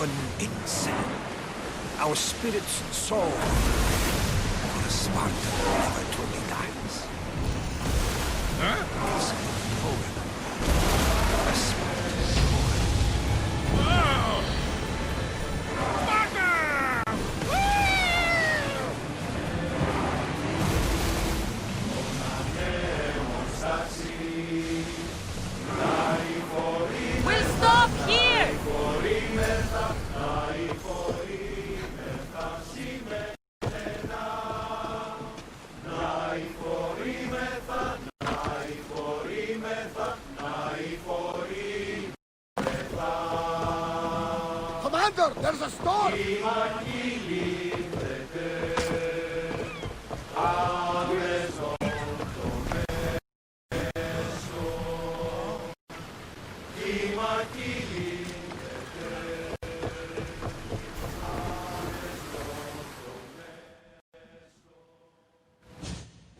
often in sand. Our spirits soar, for a Spartan never truly dies. Huh? It's a poem. A Spartan poem. Wow! Sparta! We'll stop here! Commander, there's a storm!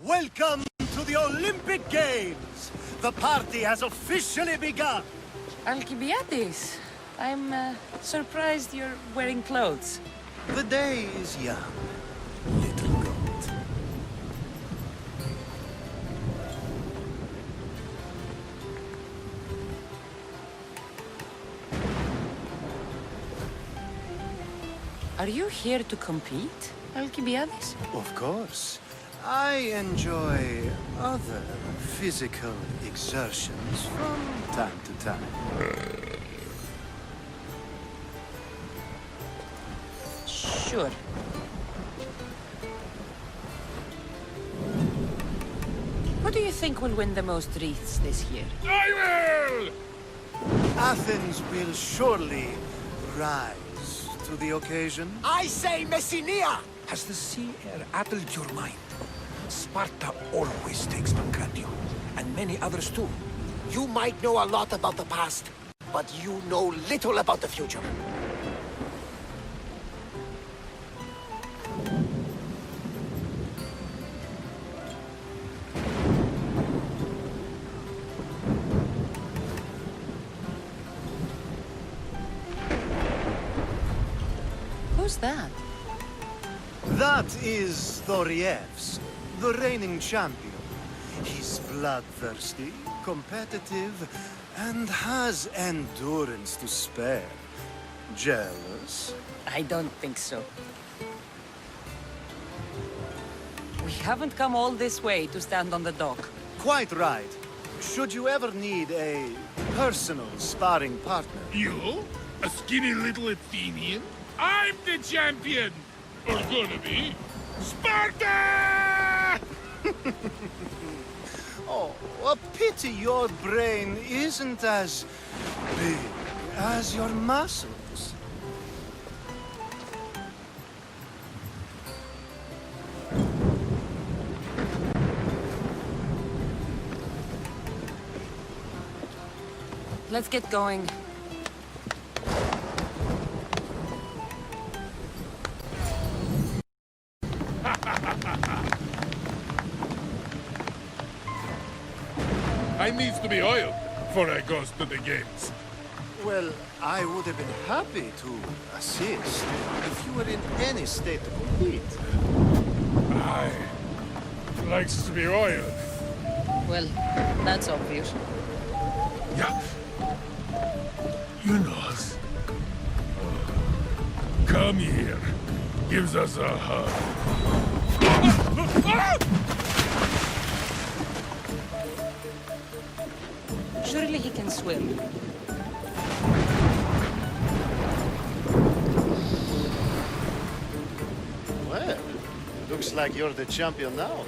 Welcome to the Olympic Games! The party has officially begun! Alcibiades, I'm surprised you're wearing clothes. The day is young, little goat. Are you here to compete, Alcibiades? Of course. I enjoy other physical exertions from time to time. Sure. Who do you think will win the most wreaths this year? I will! Athens will surely rise to the occasion. I say Messinia! Has the sea air addled your mind? Sparta always takes Pancration, and many others too. You might know a lot about the past, but you know little about the future. Who's that? That is Thoriev's, the reigning champion. He's bloodthirsty, competitive, and has endurance to spare. Jealous? I don't think so. We haven't come all this way to stand on the dock. Quite right. Should you ever need a personal sparring partner? You? A skinny little Athenian? I'm the champion! Or gonna be. Sparta! Oh, a pity your brain isn't as big as your muscles. Let's get going. I needs to be oiled before I goes to the games. Well, I would have been happy to assist if you were in any state to compete. I likes to be oiled. Well, that's obvious. Yeah. You knows. Come here. Gives us a hug. Surely he can swim. Well, looks like you're the champion now.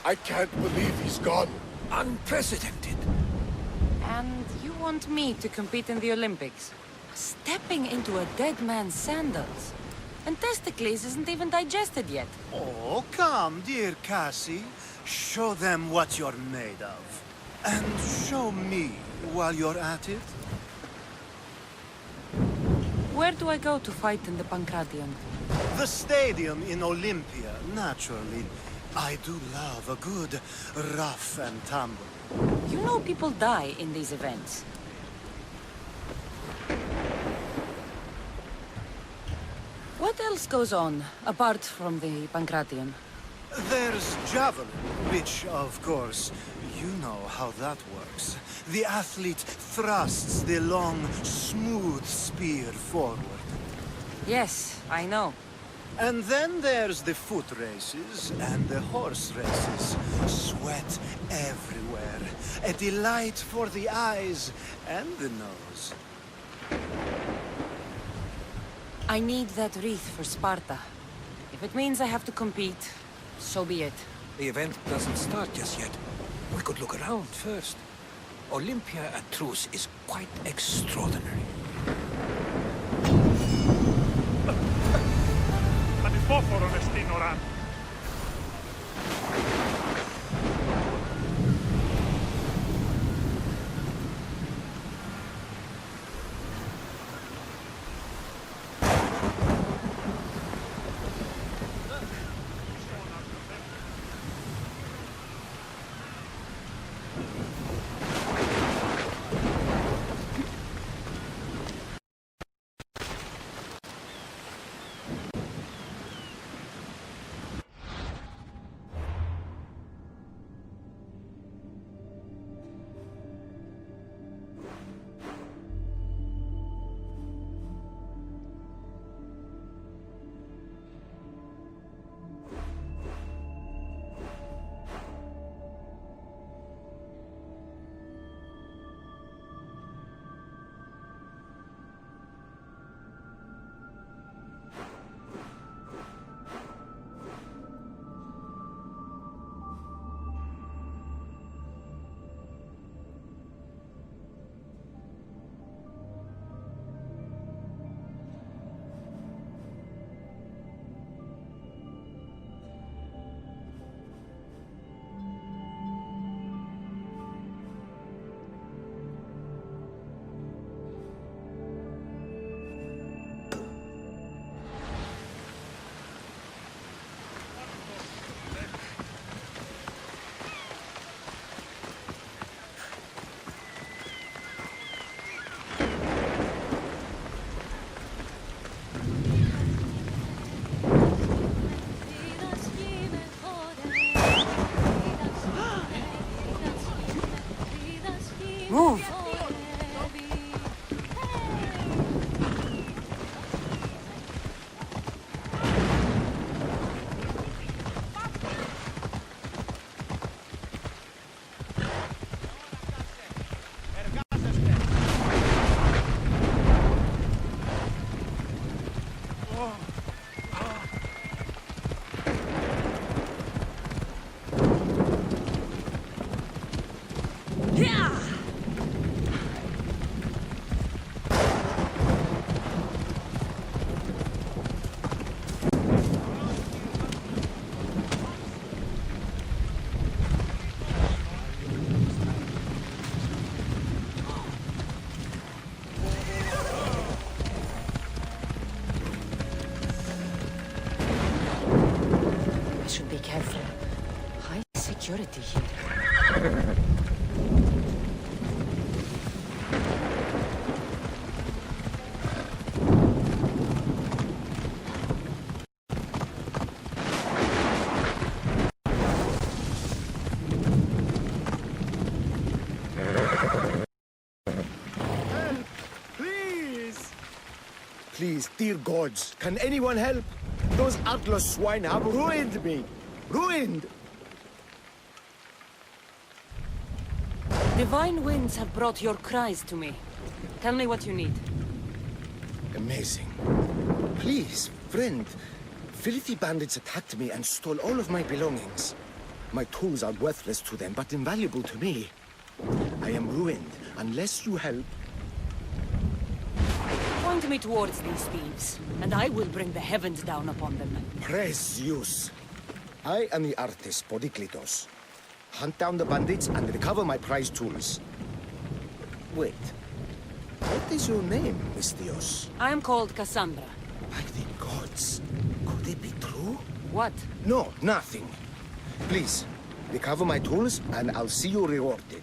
I can't believe he's gone. Unprecedented. And you want me to compete in the Olympics? Stepping into a dead man's sandals. And Testicles isn't even digested yet. Oh, come, dear Cassie. Show them what you're made of. And show me while you're at it. Where do I go to fight in the Pancration? The stadium in Olympia, naturally. I do love a good rough and tumble. You know people die in these events. else goes on, apart from the Pancration? There's javelin, which, of course, you know how that works. The athlete thrusts the long, smooth spear forward. Yes, I know. And then there's the foot races and the horse races. Sweat everywhere. A delight for the eyes and the nose. I need that wreath for Sparta. If it means I have to compete, so be it. The event doesn't start just yet. We could look around first. Olympia at truce is quite extraordinary. Ανυπόφορον εστίν οράν. Move! I should be careful. High security here. Please, dear gods, can anyone help? Those Atlas swine have ruined me. Ruined! Divine winds have brought your cries to me. Tell me what you need. Amazing. Please, friend. Filthy bandits attacked me and stole all of my belongings. My tools are worthless to them, but invaluable to me. I am ruined. Unless you help, Point me towards these thieves, and I will bring the heavens down upon them. praise Zeus. I am the artist Podiklitos. Hunt down the bandits and recover my prized tools. Wait. What is your name, Miss Theos? I am called Cassandra. By the gods. Could it be true? What? No, nothing. Please, recover my tools and I'll see you rewarded.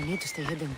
need to stay hidden.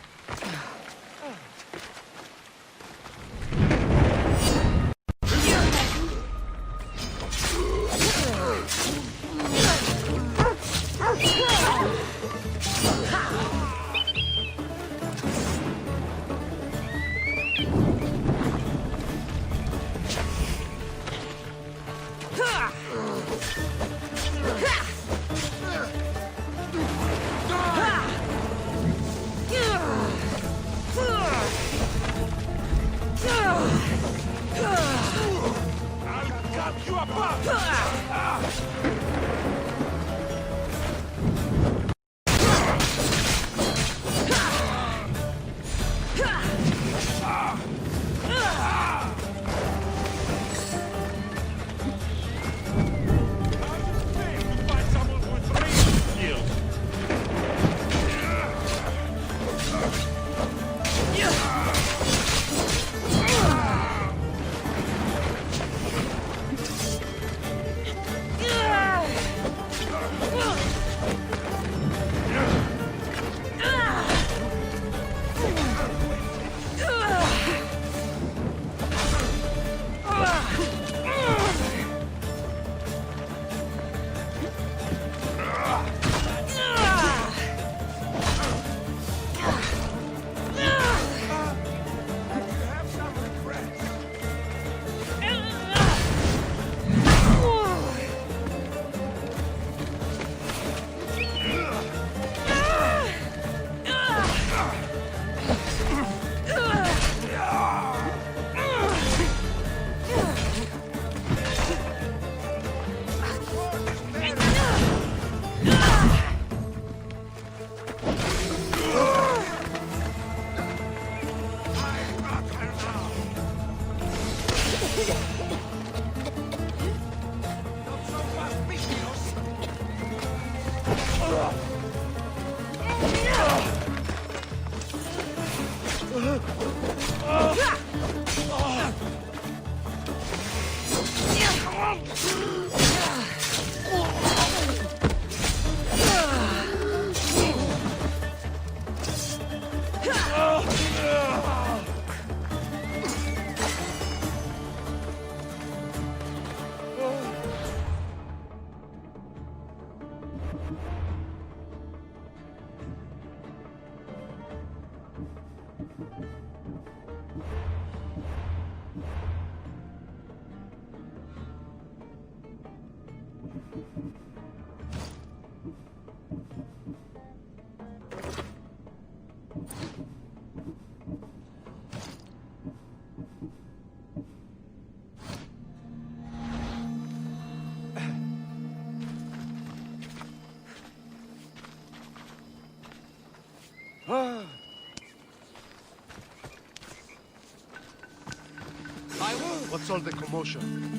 What's all the commotion?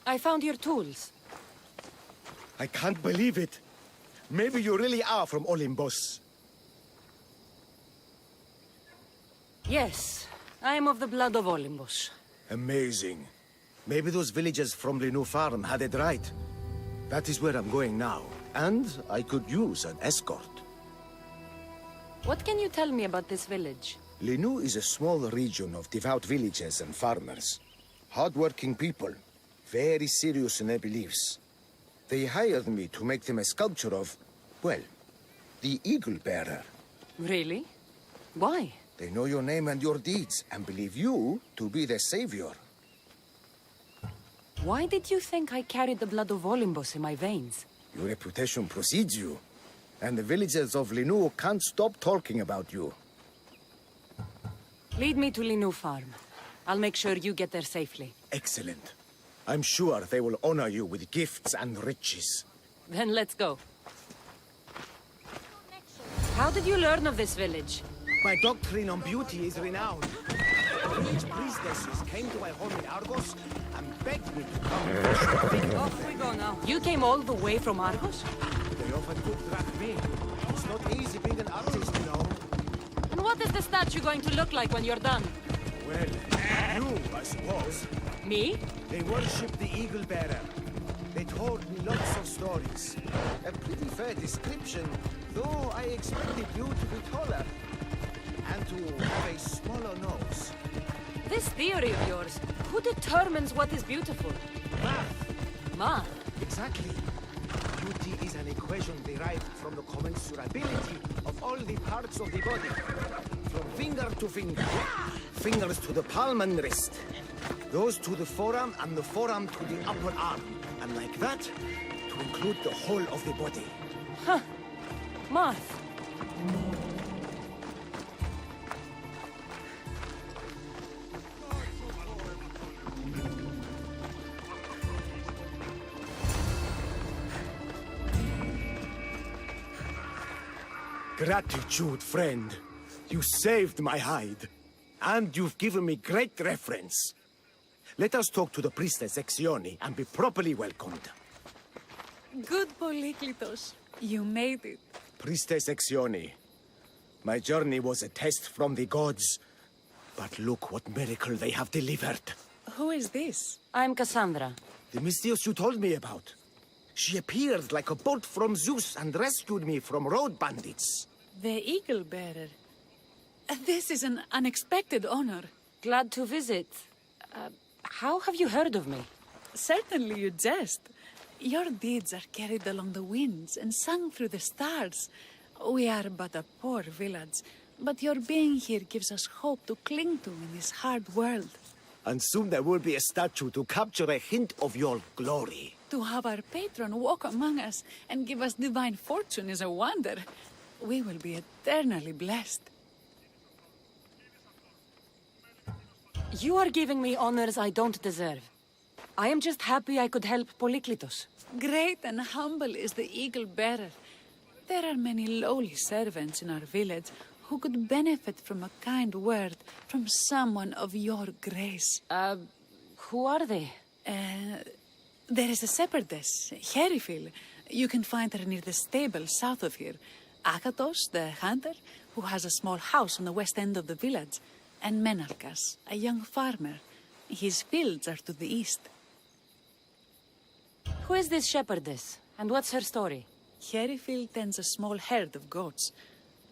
I found your tools. I can't believe it. Maybe you really are from Olympus. Yes, I am of the blood of Olympus. Amazing. Maybe those villagers from the new farm had it right. That is where I'm going now. And I could use an escort. What can you tell me about this village? Linu is a small region of devout villagers and farmers. Hard-working people, very serious in their beliefs. They hired me to make them a sculpture of, well, the Eagle Bearer. Really? Why? They know your name and your deeds, and believe you to be their savior. Why did you think I carried the blood of Olympus in my veins? Your reputation precedes you, and the villagers of Linu can't stop talking about you. Lead me to Linu Farm. I'll make sure you get there safely. Excellent. I'm sure they will honor you with gifts and riches. Then let's go. How did you learn of this village? My doctrine on beauty is renowned. Village priestesses came to my home in Argos and begged me to come. Off we go now. You came all the way from Argos? They offered good drachmae. It's not easy being an artist, you know. And what is the statue going to look like when you're done? Well, you, I suppose. Me? They worship the Eagle Bearer. They told me lots of stories. A pretty fair description, though I expected you to be taller. And to have a smaller nose. This theory of yours, who determines what is beautiful? Math. Math? Exactly. Beauty is an equation derived from the commensurability of all the parts of the body. From finger to finger. Fingers to the palm and wrist. Those to the forearm and the forearm to the upper arm. And like that, to include the whole of the body. Huh. Math. Gratitude, friend. You saved my hide. And you've given me great reference. Let us talk to the priestess Exioni and be properly welcomed. Good Polyklitos. You made it. Priestess Exioni, my journey was a test from the gods. But look what miracle they have delivered. Who is this? I'm Cassandra. The Mystios you told me about. She appeared like a bolt from Zeus and rescued me from road bandits. The Eagle Bearer. This is an unexpected honor. Glad to visit. How have you heard of me? Certainly you jest. Your deeds are carried along the winds and sung through the stars. We are but a poor village, but your being here gives us hope to cling to in this hard world. And soon there will be a statue to capture a hint of your glory. To have our patron walk among us and give us divine fortune is a wonder. We will be eternally blessed. You are giving me honors I don't deserve. I am just happy I could help Polyklitos. Great and humble is the Eagle Bearer. There are many lowly servants in our village who could benefit from a kind word from someone of your grace. Who are they? There is a shepherdess, Herifil. You can find her near the stable south of here. Akatos, the hunter, who has a small house on the west end of the village. And Menalkas, a young farmer. His fields are to the east. Who is this shepherdess? And what's her story? Herifil tends a small herd of goats.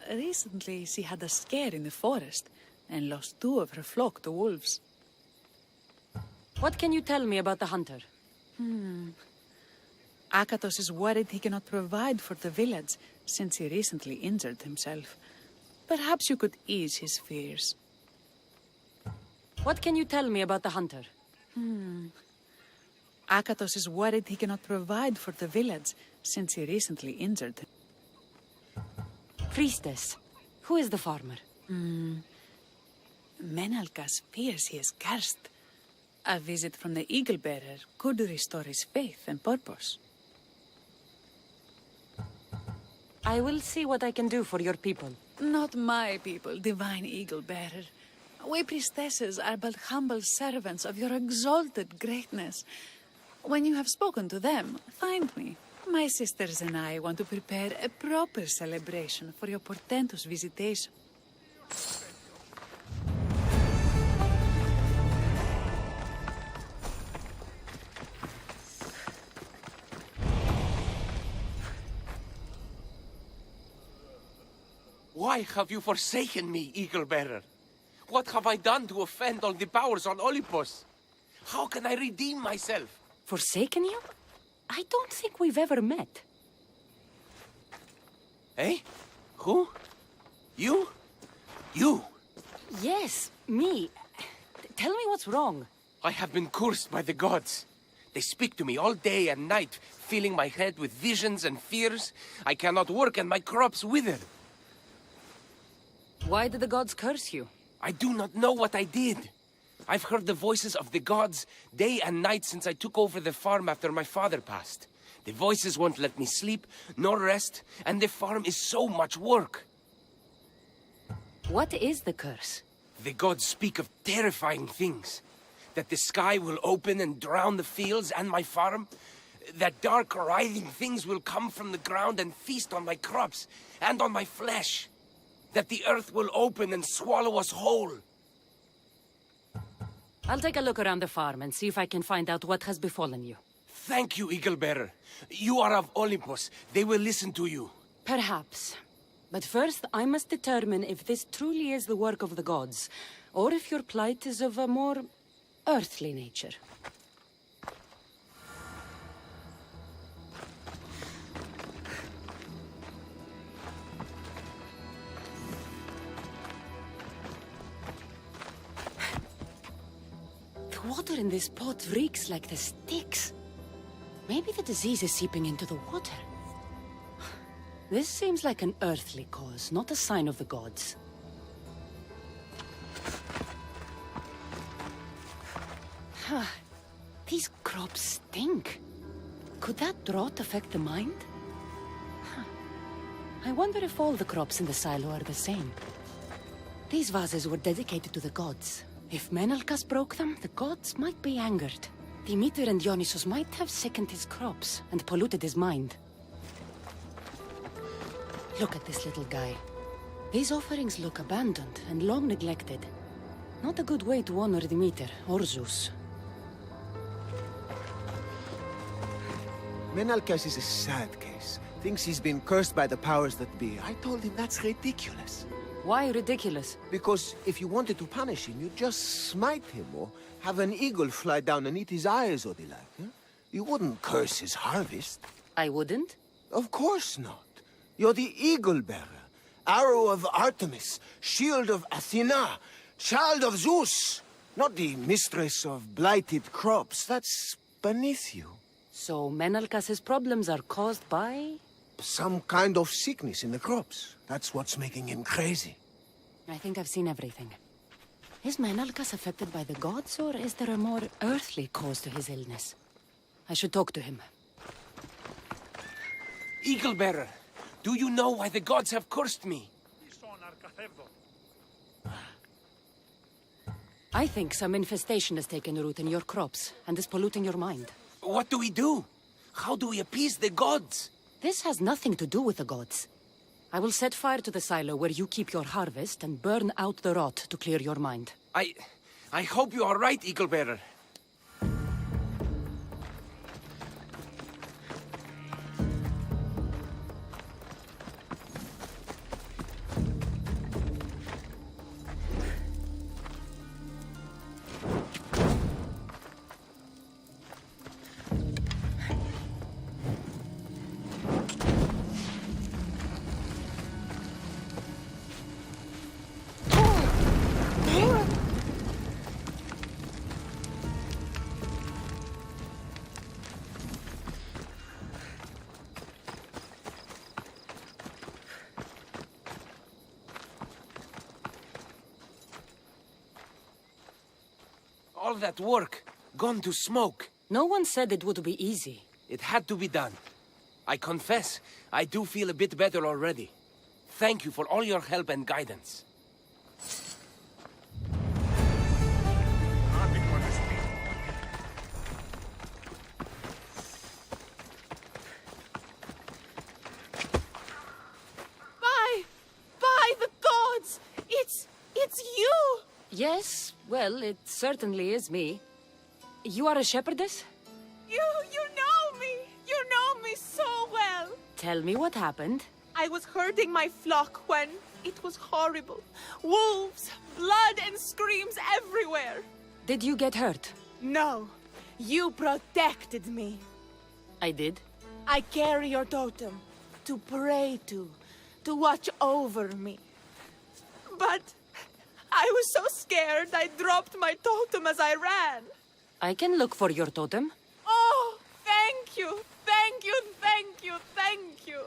Recently, she had a scare in the forest and lost 2 of her flock to wolves. What can you tell me about the hunter? Akatos is worried he cannot provide for the village since he recently injured himself. Perhaps you could ease his fears. What can you tell me about the hunter? Akatos is worried he cannot provide for the village since he recently injured him. Priestess, who is the farmer? Menalkas fears he is cursed. A visit from the Eagle Bearer could restore his faith and purpose. I will see what I can do for your people. Not my people, divine Eagle Bearer. We priestesses are but humble servants of your exalted greatness. When you have spoken to them, find me. My sisters and I want to prepare a proper celebration for your portentous visitation. Why have you forsaken me, Eagle-Bearer? What have I done to offend all the powers on Olympus? How can I redeem myself? Forsaken you? I don't think we've ever met. Eh? Who? You? You! Yes, me. Tell me what's wrong. I have been cursed by the gods. They speak to me all day and night, filling my head with visions and fears. I cannot work and my crops wither. Why did the gods curse you? I do not know what I did. I've heard the voices of the gods day and night since I took over the farm after my father passed. The voices won't let me sleep, nor rest, and the farm is so much work. What is the curse? The gods speak of terrifying things. That the sky will open and drown the fields and my farm. That dark, writhing things will come from the ground and feast on my crops and on my flesh. That the earth will open and swallow us whole. I'll take a look around the farm and see if I can find out what has befallen you. Thank you, Eagle-Bearer. You are of Olympus. They will listen to you. Perhaps. But first, I must determine if this truly is the work of the gods, or if your plight is of a more earthly nature. The water in this pot reeks like the Styx. Maybe the disease is seeping into the water. This seems like an earthly cause, not a sign of the gods. These crops stink. Could that drought affect the mind? I wonder if all the crops in the silo are the same. These vases were dedicated to the gods. If Menalcas broke them, the gods might be angered. Demeter and Dionysus might have sickened his crops and polluted his mind. Look at this little guy. These offerings look abandoned and long neglected. Not a good way to honor Demeter or Zeus. Menalcas is a sad case. Thinks he's been cursed by the powers that be. I told him that's ridiculous. Why ridiculous? Because if you wanted to punish him, you'd just smite him or have an eagle fly down and eat his eyes or the like. Huh? You wouldn't curse his harvest. I wouldn't? Of course not. You're the eagle-bearer, arrow of Artemis, shield of Athena, child of Zeus, not the mistress of blighted crops. That's beneath you. So Menalcas's problems are caused by... Some kind of sickness in the crops. That's what's making him crazy. I think I've seen everything. Is Menalcas affected by the gods, or is there a more earthly cause to his illness? I should talk to him. Eagle-Bearer, do you know why the gods have cursed me? I think some infestation has taken root in your crops and is polluting your mind. What do we do? How do we appease the gods? This has nothing to do with the gods. I will set fire to the silo where you keep your harvest and burn out the rot to clear your mind. I hope you are right, Eagle-Bearer. All that work, gone to smoke. No one said it would be easy. It had to be done. I confess, I do feel a bit better already. Thank you for all your help and guidance. Well, it certainly is me. You are a shepherdess? You know me! You know me so well! Tell me what happened. I was herding my flock when it was horrible. Wolves, blood and screams everywhere. Did you get hurt? No, you protected me. I did. I carry your totem to pray to watch over me. But I was so scared I dropped my totem as I ran. I can look for your totem. Oh, thank you, thank you, thank you, thank you.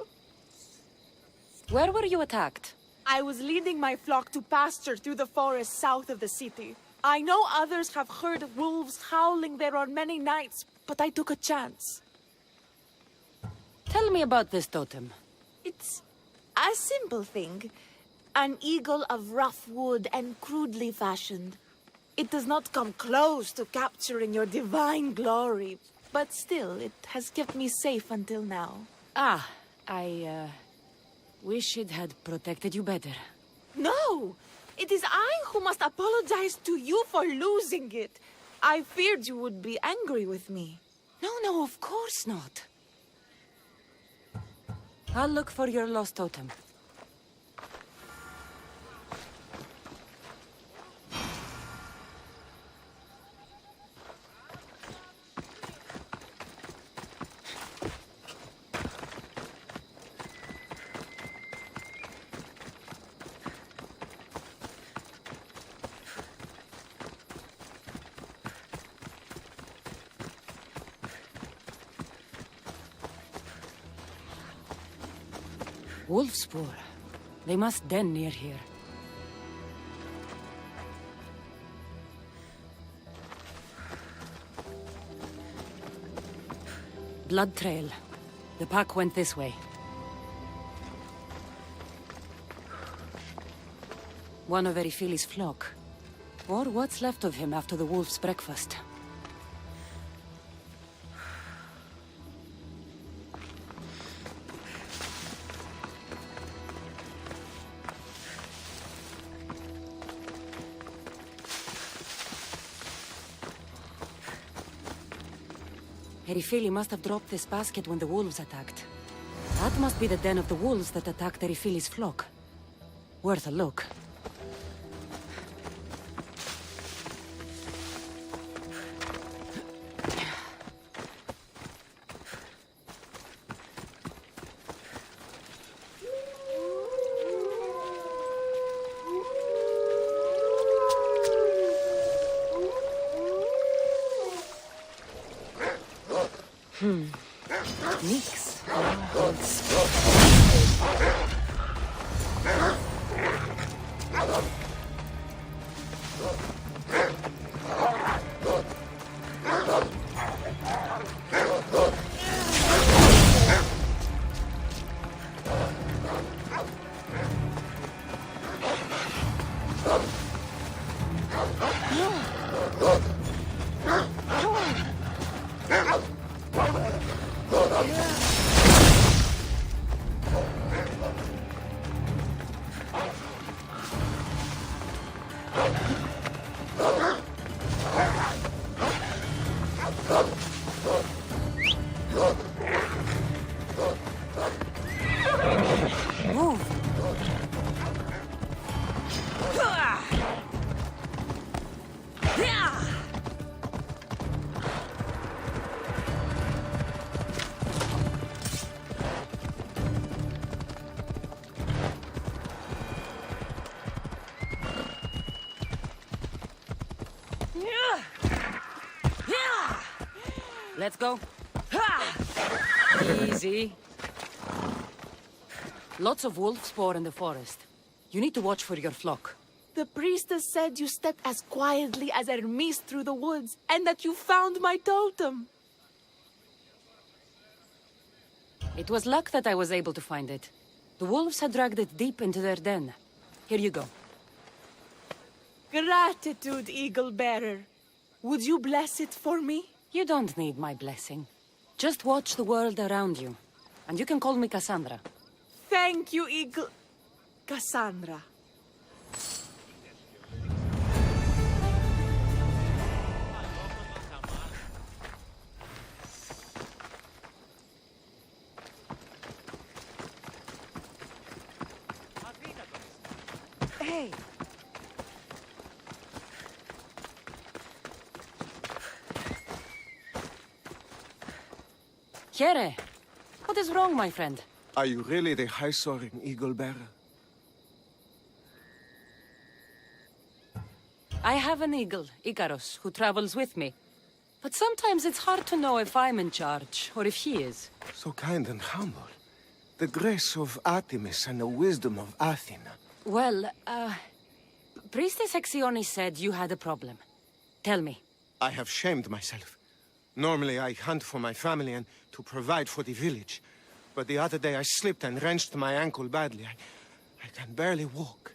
Where were you attacked? I was leading my flock to pasture through the forest south of the city. I know others have heard wolves howling there on many nights, but I took a chance. Tell me about this totem. It's a simple thing. An eagle of rough wood and crudely fashioned. It does not come close to capturing your divine glory, but still, it has kept me safe until now. Ah, I wish it had protected you better. No! It is I who must apologize to you for losing it. I feared you would be angry with me. No, of course not. I'll look for your lost totem. Wolf spoor. They must den near here. Blood trail. The pack went this way. One of Erifili's flock. Or what's left of him after the wolf's breakfast. Erifili must have dropped this basket when the wolves attacked. That must be the den of the wolves that attacked Erifili's flock. Worth a look. Nix. Let's go. Easy. Lots of wolf spoor in the forest. You need to watch for your flock. The priestess said you stepped as quietly as Hermes through the woods, and that you found my totem. It was luck that I was able to find it. The wolves had dragged it deep into their den. Here you go. Gratitude, Eagle Bearer. Would you bless it for me? You don't need my blessing. Just watch the world around you. And you can call me Cassandra. Thank you, Eagle... Cassandra. way. Here, what is wrong, my friend? Are you really the high-soaring eagle bearer? I have an eagle, Icarus, who travels with me. But sometimes it's hard to know if I'm in charge, or if he is. So kind and humble. The grace of Artemis and the wisdom of Athena. Well, Priestess Exione said you had a problem. Tell me. I have shamed myself. Normally I hunt for my family and to provide for the village. But the other day I slipped and wrenched my ankle badly. I can barely walk.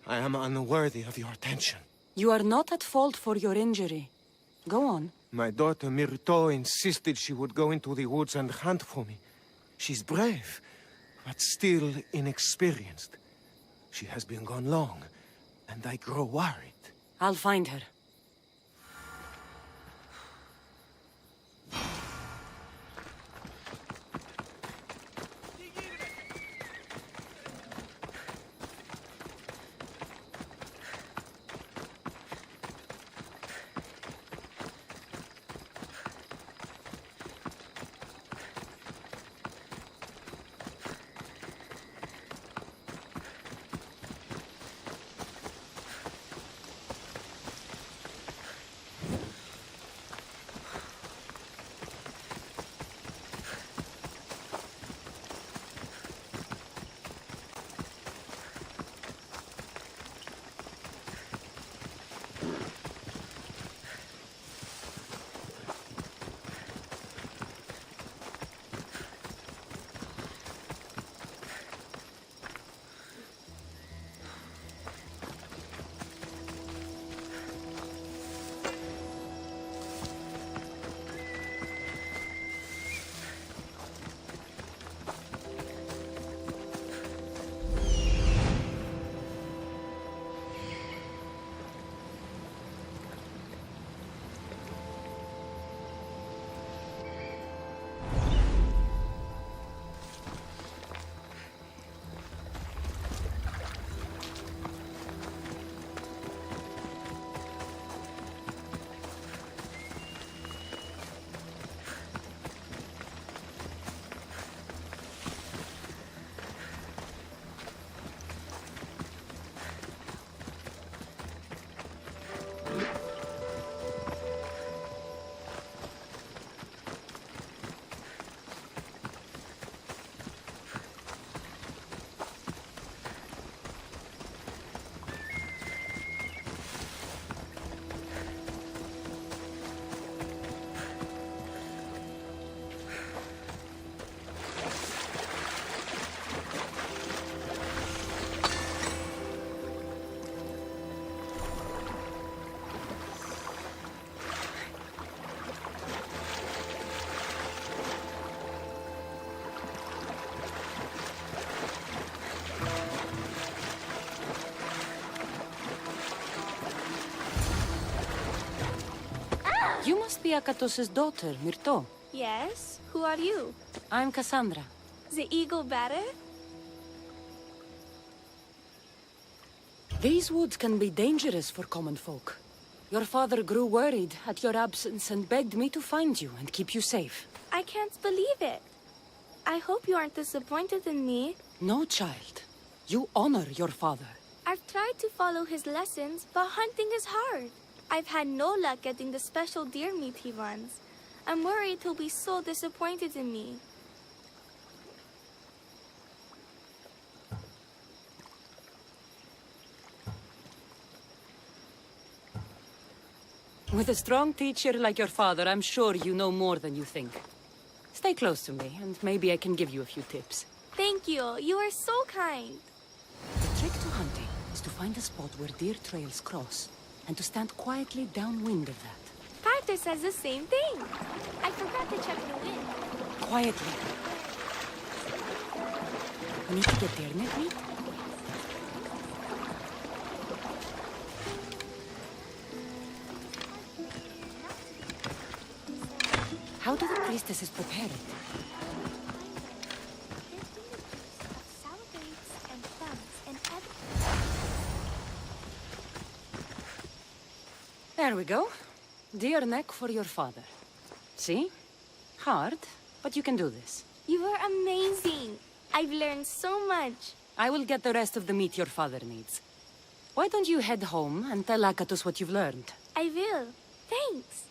I am unworthy of your attention. You are not at fault for your injury. Go on. My daughter Myrto insisted she would go into the woods and hunt for me. She's brave, but still inexperienced. She has been gone long, and I grow worried. I'll find her. You must be Akatos' daughter, Myrto. Yes? Who are you? I'm Cassandra. The eagle bearer? These woods can be dangerous for common folk. Your father grew worried at your absence and begged me to find you and keep you safe. I can't believe it. I hope you aren't disappointed in me. No, child. You honor your father. I've tried to follow his lessons, but hunting is hard. I've had no luck getting the special deer meat he runs. I'm worried he'll be so disappointed in me. With a strong teacher like your father, I'm sure you know more than you think. Stay close to me, and maybe I can give you a few tips. Thank you. You are so kind. The trick to hunting is to find a spot where deer trails cross, and to stand quietly downwind of that. Parter says the same thing. I forgot to check the wind. Quietly. We need to get deer meat. How do the priestesses prepare it? There we go. Deer neck for your father. See? Hard, but you can do this. You are amazing. I've learned so much. I will get the rest of the meat your father needs. Why don't you head home and tell Akatos what you've learned? I will. Thanks.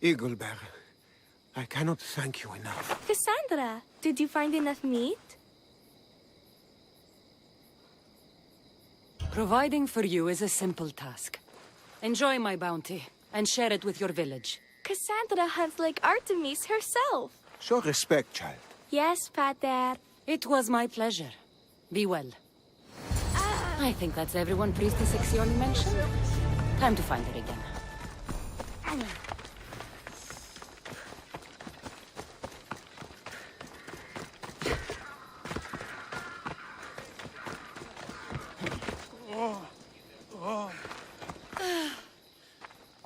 Eaglebearer, I cannot thank you enough. Cassandra, did you find enough meat? Providing for you is a simple task. Enjoy my bounty, and share it with your village. Cassandra hunts like Artemis herself. Show respect, child. Yes, Pater. It was my pleasure. Be well. I think that's everyone Priestess Ixion mentioned. Time to find her again.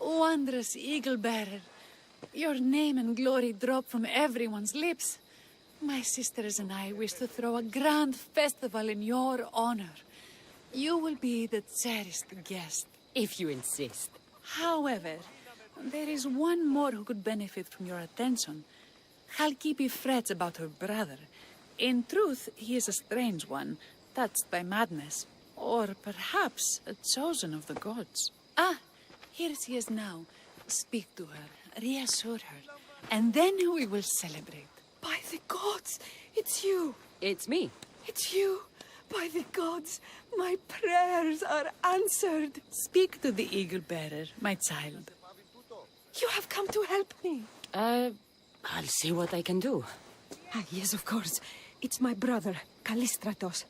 Wondrous Eagle-bearer. Your name and glory drop from everyone's lips. My sisters and I wish to throw a grand festival in your honor. You will be the cherished guest. If you insist. However, there is one more who could benefit from your attention. Halkipi frets about her brother. In truth, he is a strange one, touched by madness. Or perhaps a chosen of the gods. Ah, here she is now. Speak to her, reassure her, and then we will celebrate. By the gods, it's you. It's me. It's you. By the gods, my prayers are answered. Speak to the Eagle-bearer, my child. You have come to help me. I'll see what I can do. Ah, yes, of course. It's my brother, Callistratos.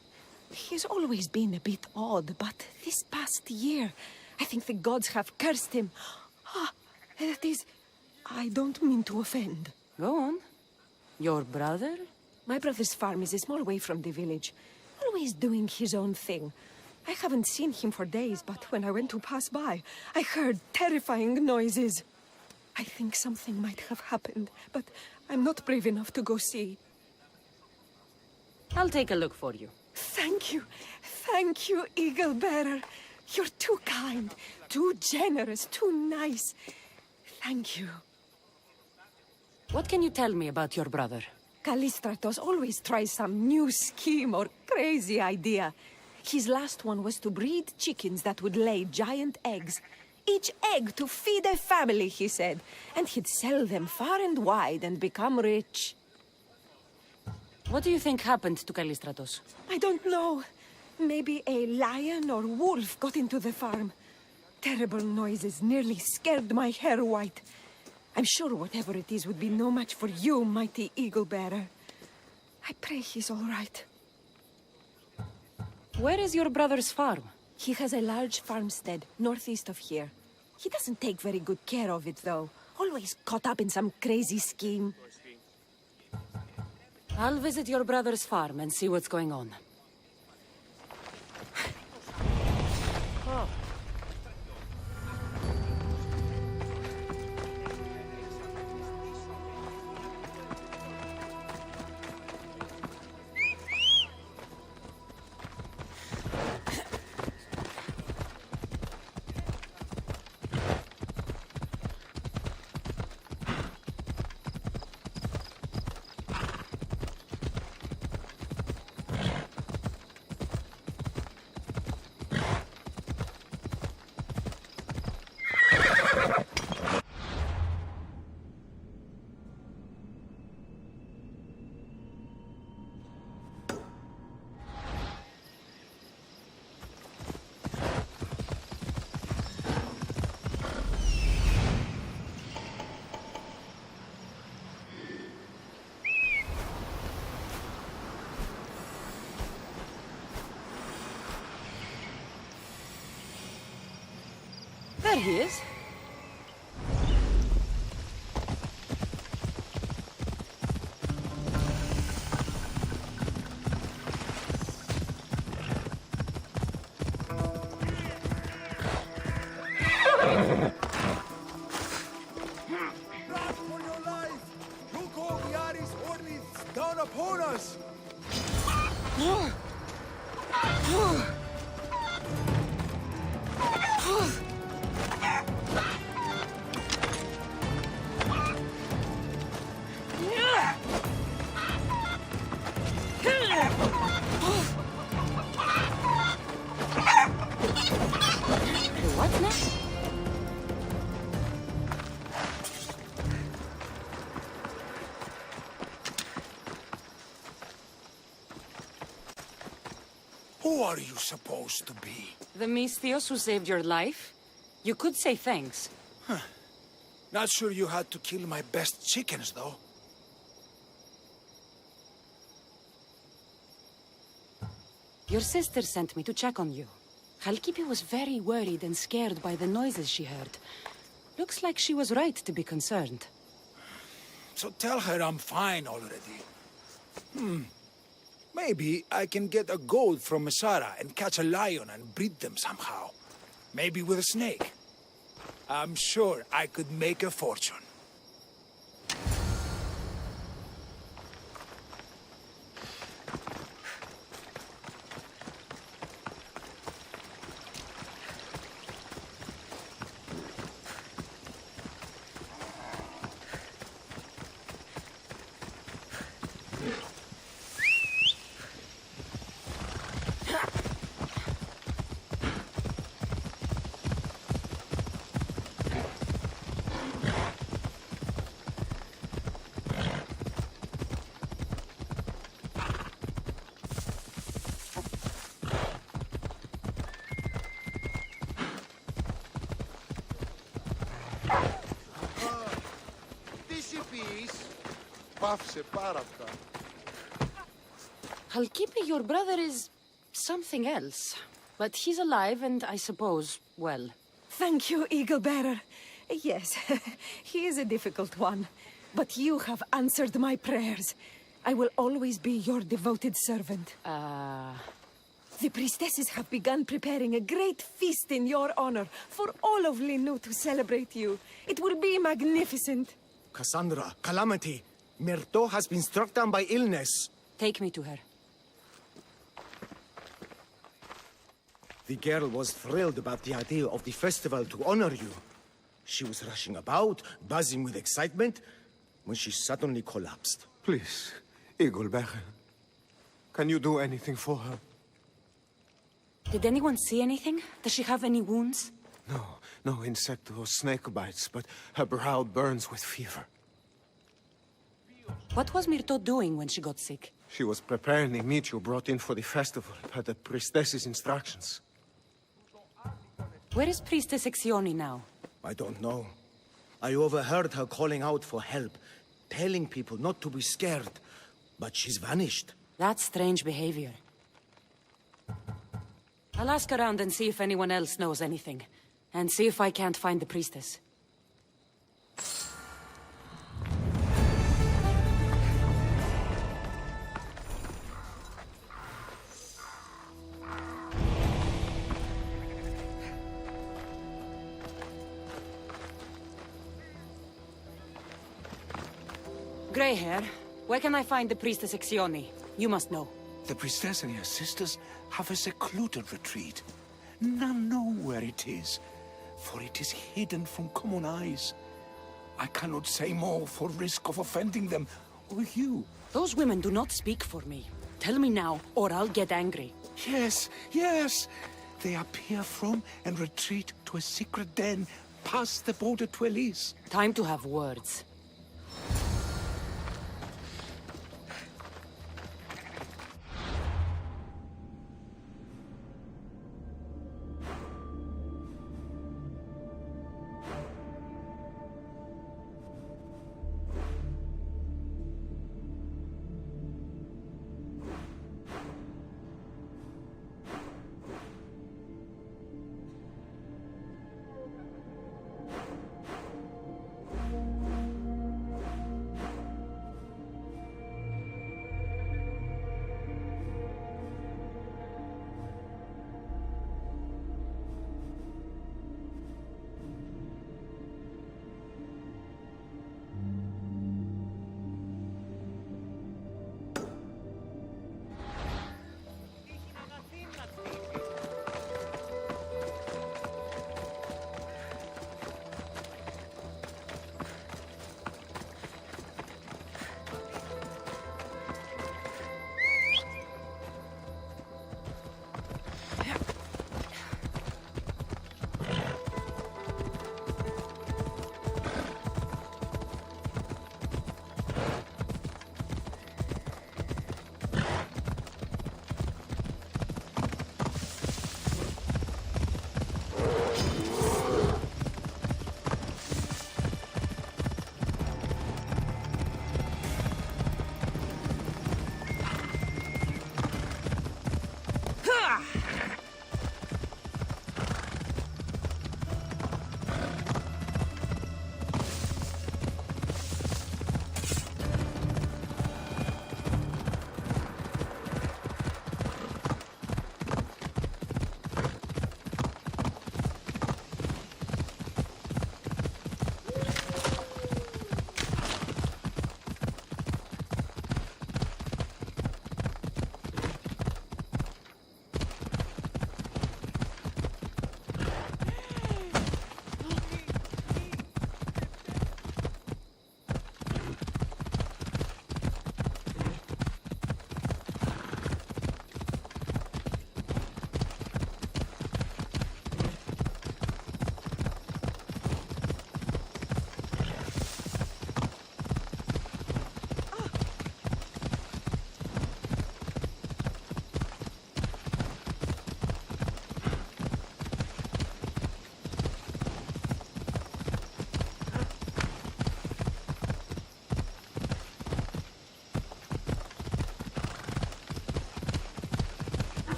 He's always been a bit odd, but this past year, I think the gods have cursed him. Ah, that is... I don't mean to offend. Go on. Your brother? My brother's farm is a small way from the village. Always doing his own thing. I haven't seen him for days, but when I went to pass by, I heard terrifying noises. I think something might have happened, but I'm not brave enough to go see. I'll take a look for you. Thank you. Thank you, Eagle-bearer. You're too kind, too generous, too nice. Thank you. What can you tell me about your brother? Callistratos always tries some new scheme or crazy idea. His last one was to breed chickens that would lay giant eggs. Each egg to feed a family, he said. And he'd sell them far and wide and become rich. What do you think happened to Callistratos? I don't know. Maybe a lion or wolf got into the farm. Terrible noises nearly scared my hair white. I'm sure whatever it is would be no match for you, mighty Eagle-bearer. I pray he's all right. Where is your brother's farm? He has a large farmstead northeast of here. He doesn't take very good care of it, though. Always caught up in some crazy scheme. I'll visit your brother's farm and see what's going on. There he is. Run for your life! Hugo Viari's orderly is down upon us! What's next? are you supposed to be? The Mystios who saved your life? You could say thanks. Not sure you had to kill my best chickens, though. Your sister sent me to check on you. Halkipi was very worried and scared by the noises she heard. Looks like she was right to be concerned. So tell her I'm fine already. Maybe I can get a goat from Masara and catch a lion and breed them somehow. Maybe with a snake. I'm sure I could make a fortune. Πάυσε πάρα αυτά. Halkipi, your brother is something else. But he's alive and I suppose, well. Thank you, Eagle Bearer. Yes, he is a difficult one. But you have answered my prayers. I will always be your devoted servant. The priestesses have begun preparing a great feast in your honor for all of Linu to celebrate you. It will be magnificent. Cassandra, Calamity, Myrto has been struck down by illness. Take me to her. The girl was thrilled about the idea of the festival to honor you. She was rushing about, buzzing with excitement, when she suddenly collapsed. Please, Eagle Bearer. Can you do anything for her? Did anyone see anything? Does she have any wounds? No insect or snake bites, but her brow burns with fever. What was Myrto doing when she got sick? She was preparing the meat you brought in for the festival, per the priestess's instructions. Where is Priestess Exioni now? I don't know. I overheard her calling out for help, telling people not to be scared, but she's vanished. That's strange behavior. I'll ask around and see if anyone else knows anything. And see if I can't find the priestess. Grey hair, where can I find the priestess Exioni? You must know. The priestess and her sisters have a secluded retreat. None know where it is, for it is hidden from common eyes. I cannot say more for risk of offending them, or you. Those women do not speak for me. Tell me now, or I'll get angry. Yes. They appear from and retreat to a secret den past the border to Elise. Time to have words.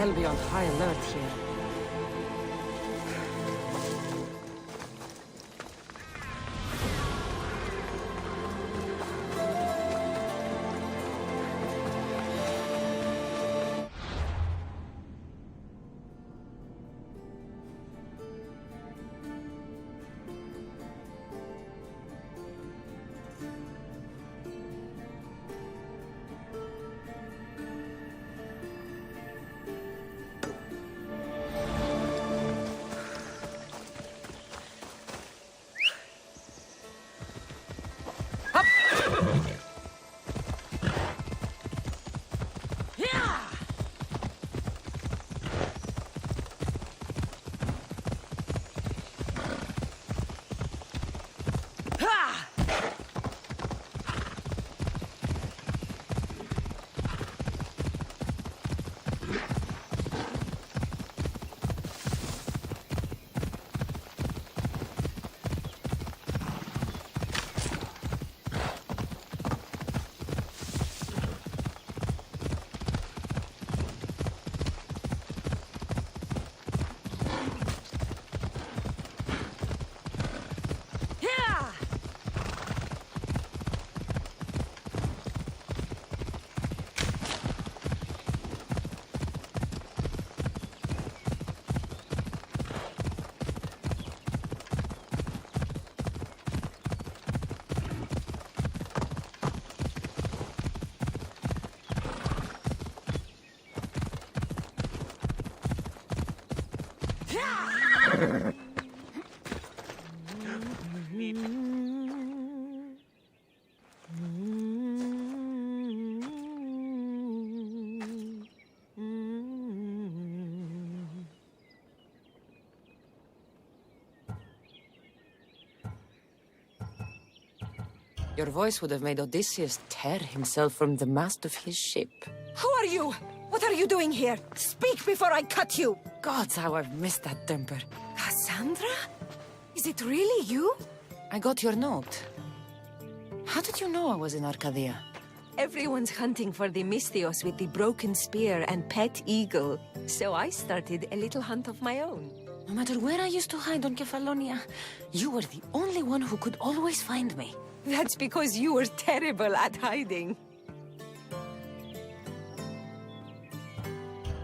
They'll be on high alert here. Your voice would have made Odysseus tear himself from the mast of his ship. Who are you? What are you doing here? Speak before I cut you! Gods, how I've missed that temper. Cassandra? Is it really you? I got your note. How did you know I was in Arcadia? Everyone's hunting for the Misthios with the broken spear and pet eagle. So I started a little hunt of my own. No matter where I used to hide on Kefalonia, you were the only one who could always find me. That's because you were terrible at hiding.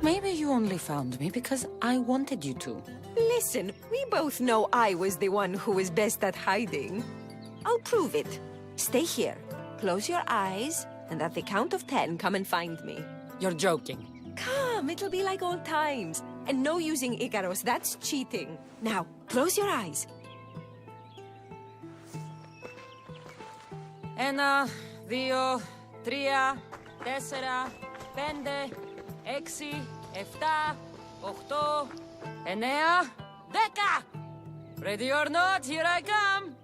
Maybe you only found me because I wanted you to. Listen, we both know I was the one who was best at hiding. I'll prove it. Stay here, close your eyes, and at the count of 10, come and find me. You're joking. Come, it'll be like old times. And no using Icaros, that's cheating. Now, close your eyes. Ένα, δύο, τρία, τέσσερα, πέντε, έξι, εφτά, οχτώ, εννέα, δέκα! Ready or not, here I come!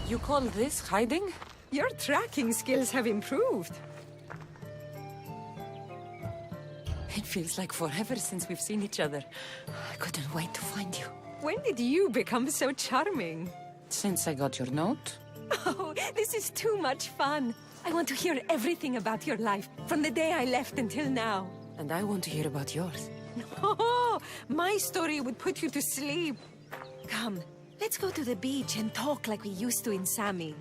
You call this hiding? Your tracking skills have improved. It feels like forever since we've seen each other. I couldn't wait to find you. When did you become so charming? Since I got your note. Oh, this is too much fun. I want to hear everything about your life, from the day I left until now. And I want to hear about yours. Oh, my story would put you to sleep. Come, let's go to the beach and talk like we used to in Sami.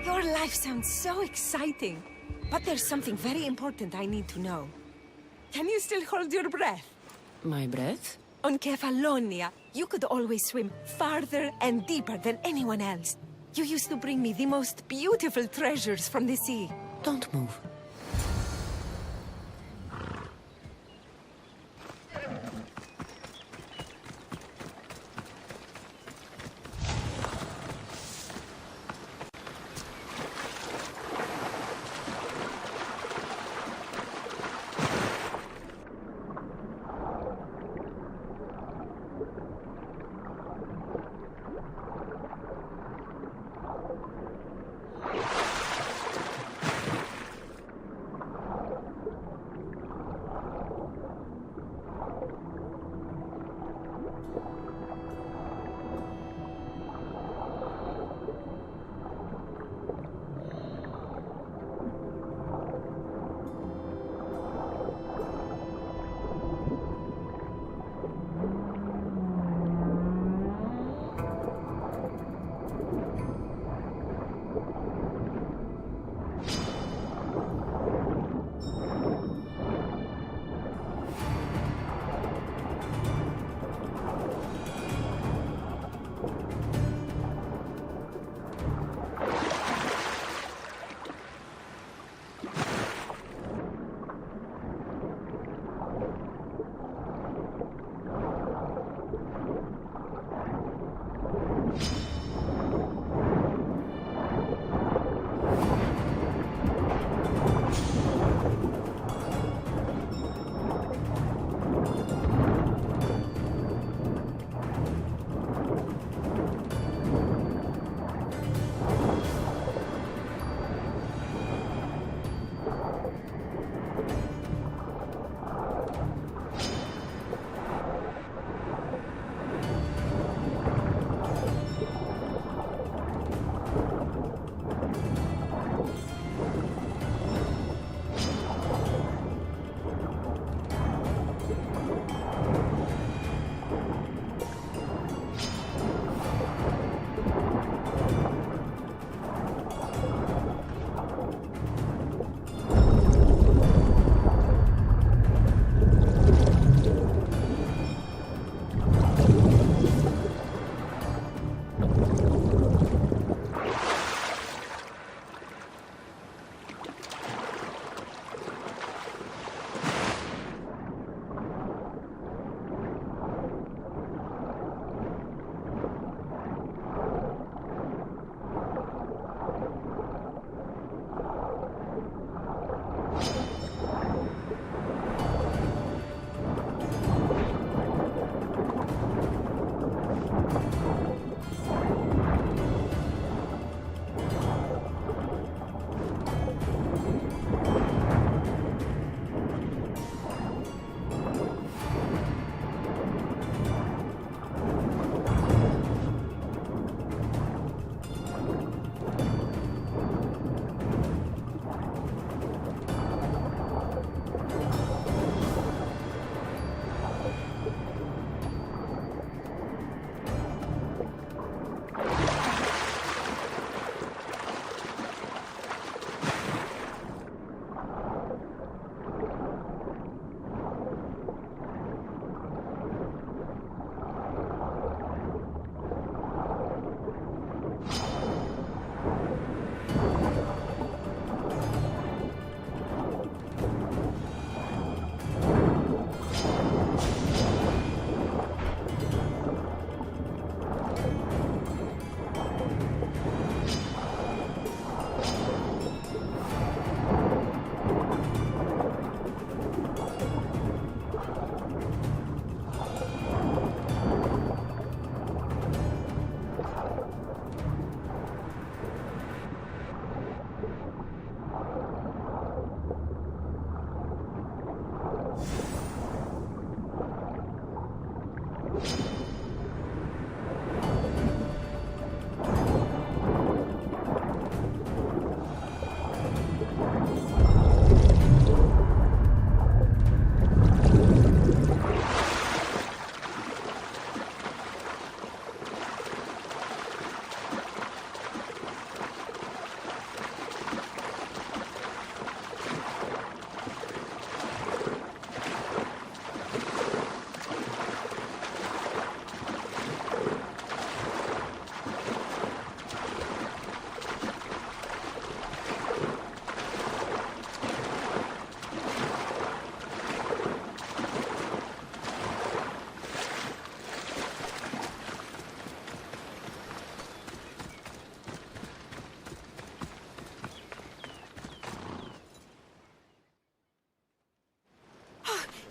Your life sounds so exciting. But there's something very important I need to know. Can you still hold your breath? My breath? On Kefalonia, you could always swim farther and deeper than anyone else. You used to bring me the most beautiful treasures from the sea. Don't move.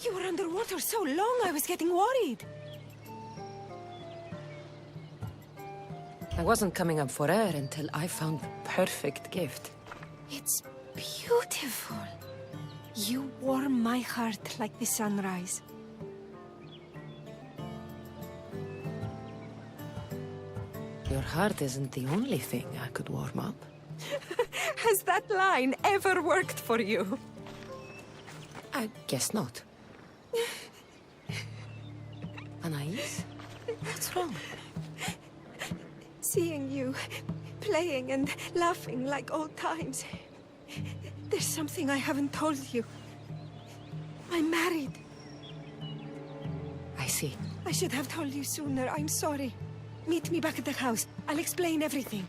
You were underwater so long, I was getting worried. I wasn't coming up for air until I found the perfect gift. It's beautiful. You warm my heart like the sunrise. Your heart isn't the only thing I could warm up. Has that line ever worked for you? I guess not. Anais? What's wrong? Seeing you playing and laughing like old times. There's something I haven't told you. I'm married. I see. I should have told you sooner. I'm sorry. Meet me back at the house. I'll explain everything.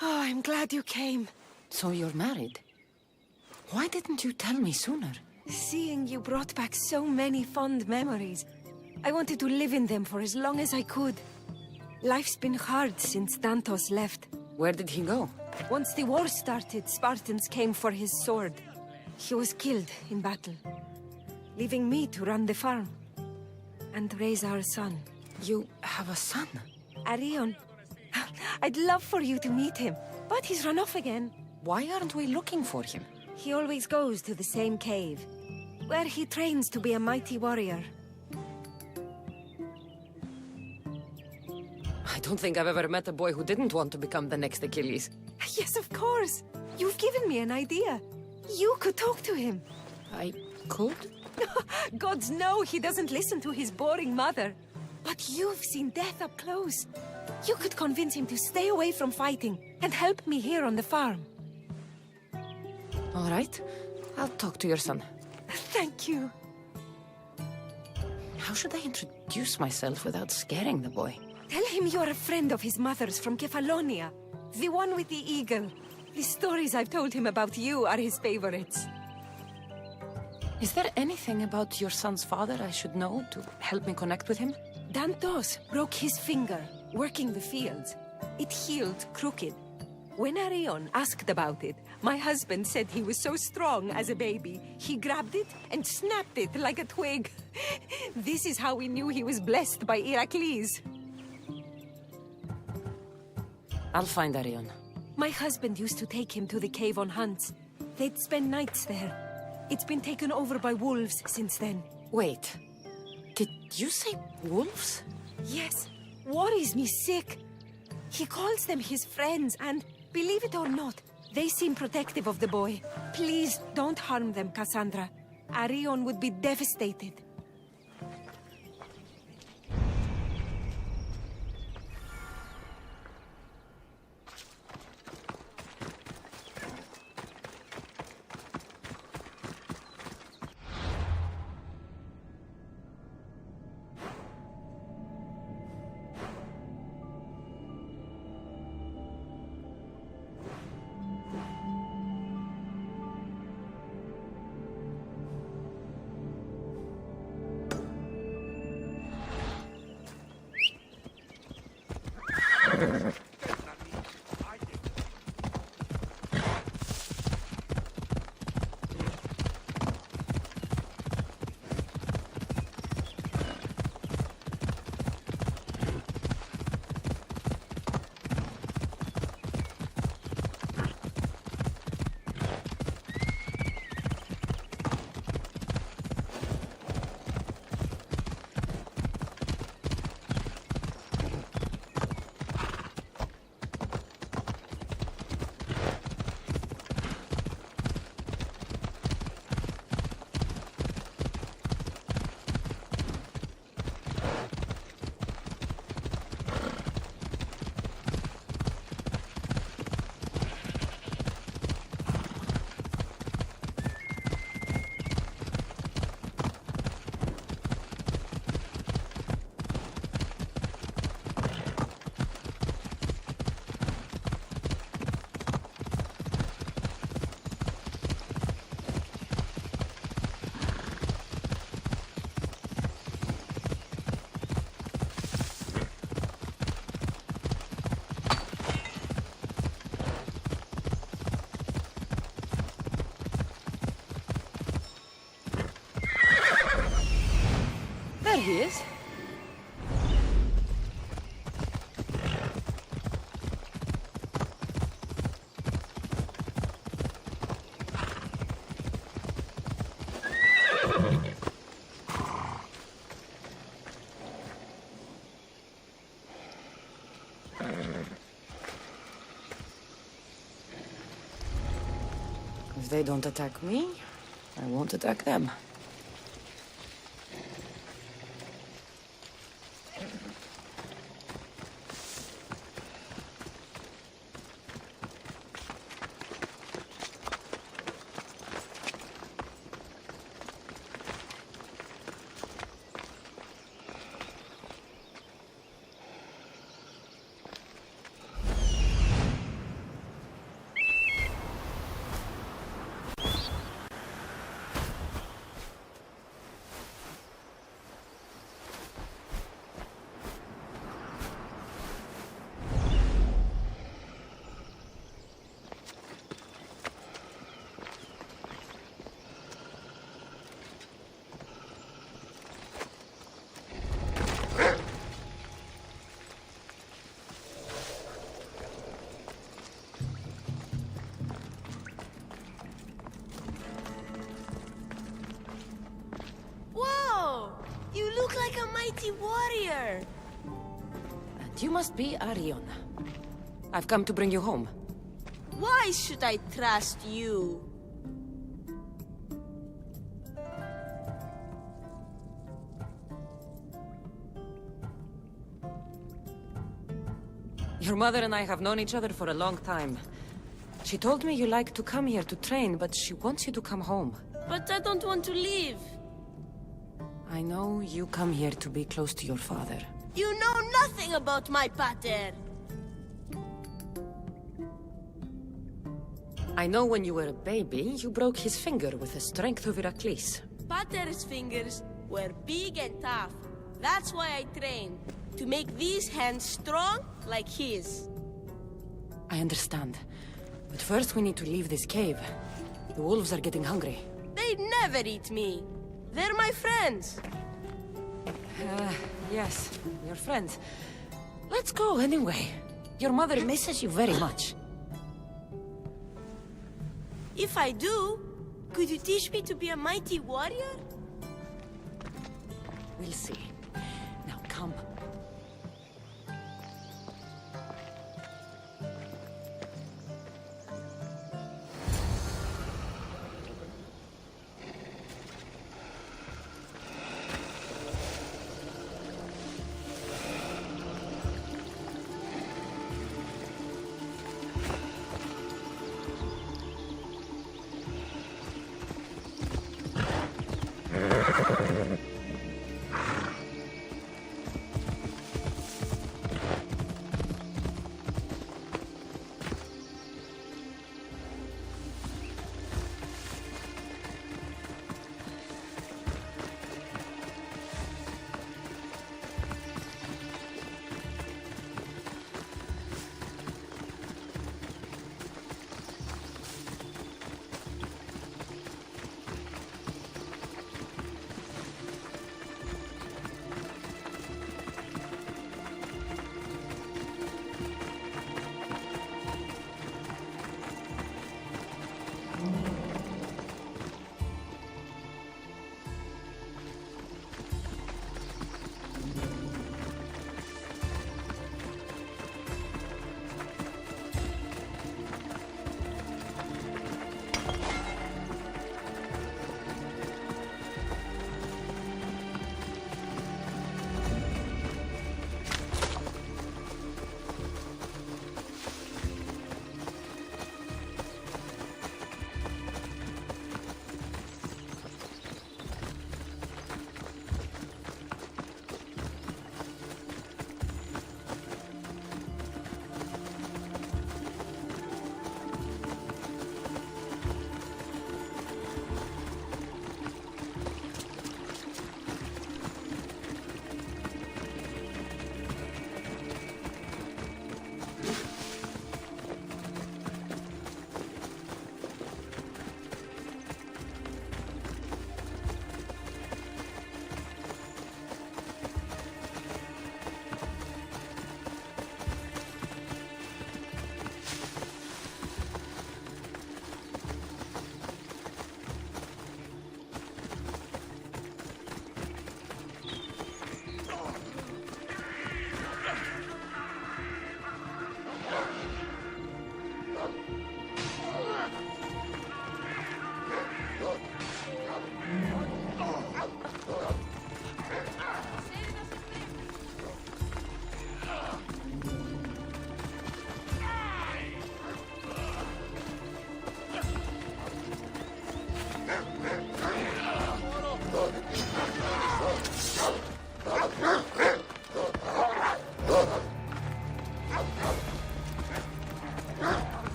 Oh, I'm glad you came. So you're married? Why didn't you tell me sooner? Seeing you brought back so many fond memories. I wanted to live in them for as long as I could. Life's been hard since Dantos left. Where did he go? Once the war started, Spartans came for his sword. He was killed in battle, leaving me to run the farm and raise our son. You have a son? Arion. I'd love for you to meet him, but he's run off again. Why aren't we looking for him? He always goes to the same cave, where he trains to be a mighty warrior. I don't think I've ever met a boy who didn't want to become the next Achilles. Yes, of course. You've given me an idea. You could talk to him. I could? Gods know he doesn't listen to his boring mother. But you've seen death up close. You could convince him to stay away from fighting and help me here on the farm. All right. I'll talk to your son. Thank you. How should I introduce myself without scaring the boy? Tell him you're a friend of his mother's from Kefalonia. The one with the eagle. The stories I've told him about you are his favorites. Is there anything about your son's father I should know to help me connect with him? Dantos broke his finger working the fields. It healed crooked. When Arion asked about it, my husband said he was so strong as a baby, he grabbed it and snapped it like a twig. This is how we knew he was blessed by Heracles. I'll find Arion. My husband used to take him to the cave on hunts. They'd spend nights there. It's been taken over by wolves since then. Wait. Did you say wolves? Yes. Worries me sick. He calls them his friends and, believe it or not, they seem protective of the boy. Please don't harm them, Cassandra. Arion would be devastated. he is. If they don't attack me, I won't attack them. You look like a mighty warrior. And you must be Arion. I've come to bring you home. Why should I trust you? Your mother and I have known each other for a long time. She told me you like to come here to train, but she wants you to come home. But I don't want to leave. I know you come here to be close to your father. You know nothing about my pater. I know when you were a baby, you broke his finger with the strength of Heracles. Pater's fingers were big and tough. That's why I trained. To make these hands strong like his. I understand. But first we need to leave this cave. The wolves are getting hungry. They'd never eat me. They're my friends. Yes, your friends. Let's go anyway. Your mother misses you very much. If I do, could you teach me to be a mighty warrior? We'll see. Now come.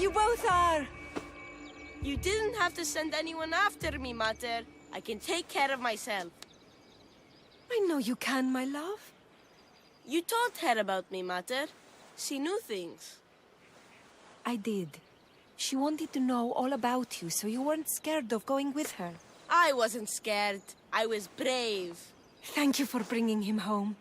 you both are! You didn't have to send anyone after me, Mater. I can take care of myself. I know you can, my love. You told her about me, Mater. She knew things. I did. She wanted to know all about you, so you weren't scared of going with her. I wasn't scared. I was brave. Thank you for bringing him home.